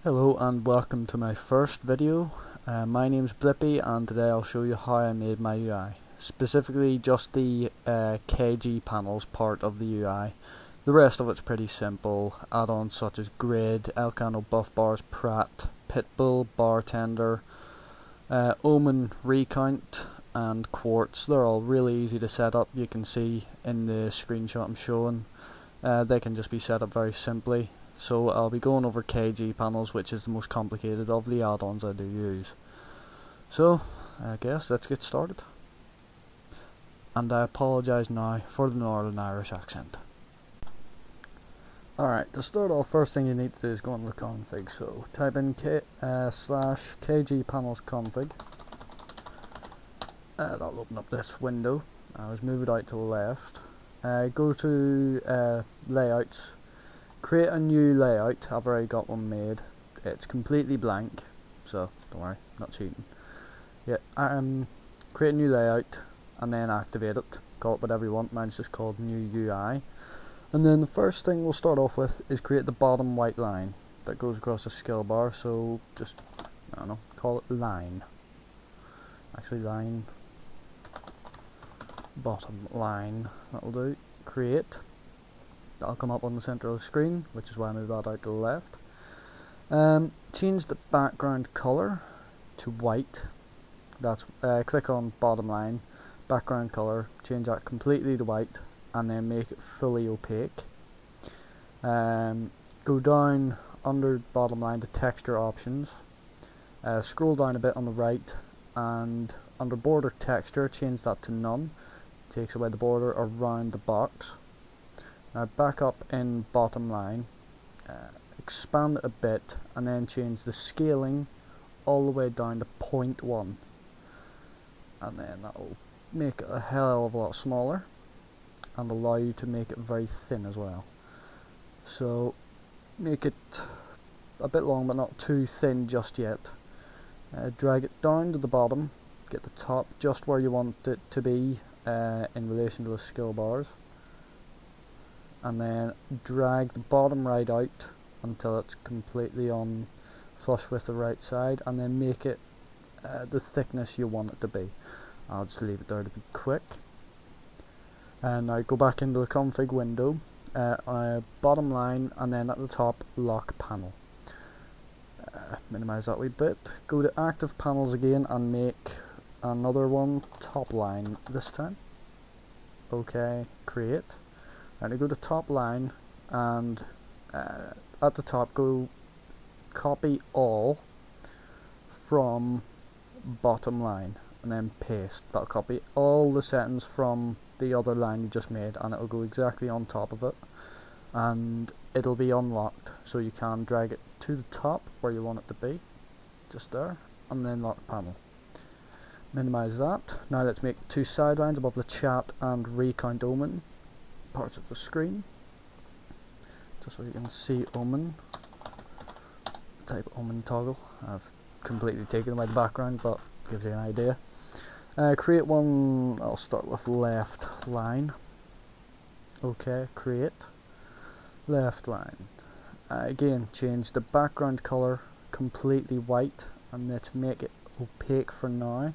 Hello and welcome to my first video. My name's Blippy and today I'll show you how I made my UI. Specifically just the KgPanels part of the UI. The rest of it's pretty simple. Add-ons such as Grid, Elcano buff bars, Pratt, Pitbull, Bartender, Omen Recount and Quartz. They're all really easy to set up. You can see in the screenshot I'm showing. They can just be set up very simply. So I'll be going over KgPanels, which is the most complicated of the add-ons I do use. So I guess let's get started. And I apologise now for the Northern Irish accent. Alright, to start off, first thing you need to do is go into the config. So type in slash KgPanels config. That'll open up this window. I'll just move it out to the left. Go to layouts. Create a new layout. I've already got one made. It's completely blank, so don't worry, not cheating. Yeah, create a new layout and then activate it. Call it whatever you want. Mine's just called new UI. And then the first thing we'll start off with is create the bottom white line that goes across the skill bar. So just, I don't know, call it line. Actually, line. Bottom line. That'll do. Create. That'll come up on the center of the screen, which is why I moved that out to the left. Change the background color to white. That's click on bottom line, background color, change that completely to white, and then make it fully opaque. Go down under bottom line to texture options. Scroll down a bit on the right, and under border texture, change that to none. Takes away the border around the box. Now back up in bottom line, expand it a bit and then change the scaling all the way down to 0.1, and then that will make it a hell of a lot smaller and allow you to make it very thin as well. So make it a bit long but not too thin just yet. Drag it down to the bottom, get the top just where you want it to be in relation to the skill bars, and then drag the bottom right out until it's completely on flush with the right side, and then make it the thickness you want it to be. I'll just leave it there to be quick. And now go back into the config window, bottom line, and then at the top lock panel. Minimize that wee bit. Go to active panels again and make another one top line this time. Okay, create. And go to top line, and at the top go copy all from bottom line and then paste. That'll copy all the settings from the other line you just made, and it'll go exactly on top of it, and it'll be unlocked, so you can drag it to the top where you want it to be, just there, and then lock panel. Minimize that. Now let's make two sidelines above the chat and recount omen parts of the screen, just so you can see omen. Type omen toggle. I've completely taken away the background, but gives you an idea. Create one. I'll start with left line. Okay, create left line. Again, change the background color completely white, and let's make it opaque for now.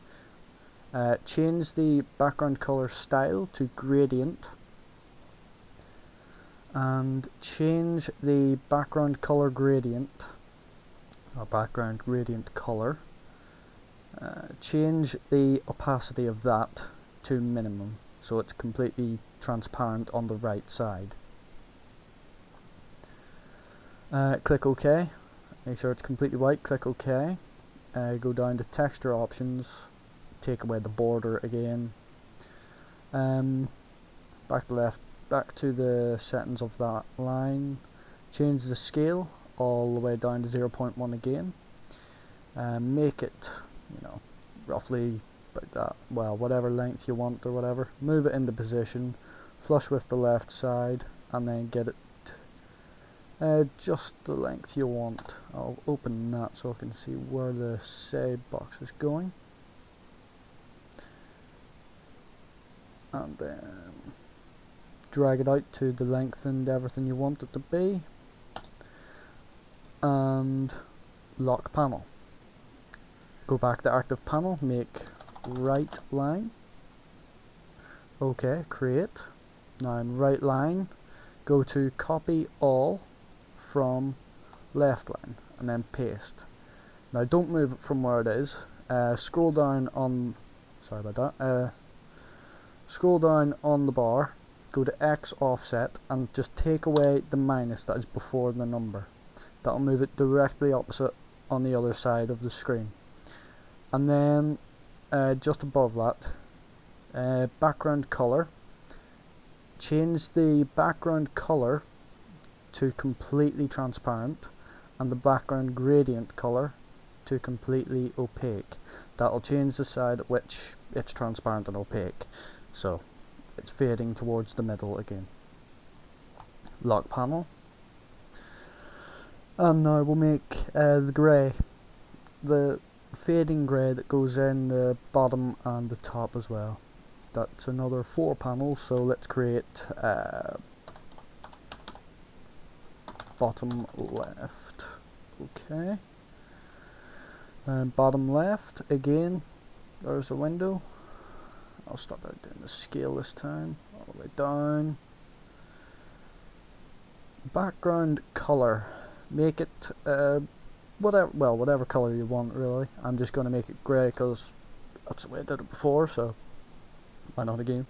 Change the background color style to gradient, and change the background color gradient, or background gradient color, change the opacity of that to minimum, so it's completely transparent on the right side. Click OK, make sure it's completely white, click OK, go down to texture options, take away the border again, back to left, back to the settings of that line, change the scale all the way down to 0.1 again, make it, roughly like that, well, whatever length you want or whatever, move it into position, flush with the left side, and then get it just the length you want. I'll open that so I can see where the save box is going, and then drag it out to the length and everything you want it to be, and lock panel. Go back to active panel, make right line. Okay, create. Now in right line, go to copy all from left line and then paste. Now don't move it from where it is. Scroll down on, sorry about that. Scroll down on the bar, go to X offset and just take away the minus that is before the number. That'll move it directly opposite on the other side of the screen. And then just above that, background color. Change the background color to completely transparent and the background gradient color to completely opaque. That'll change the side at which it's transparent and opaque. So it's fading towards the middle again. Lock panel. And now we'll make the grey. The fading grey that goes in the bottom and the top as well. That's another 4 panels, so let's create bottom left. Okay. And bottom left, again, there's the window. I'll start out doing the scale this time, all the way down. Background color, make it whatever color you want really. I'm just going to make it grey because that's the way I did it before, so why not again.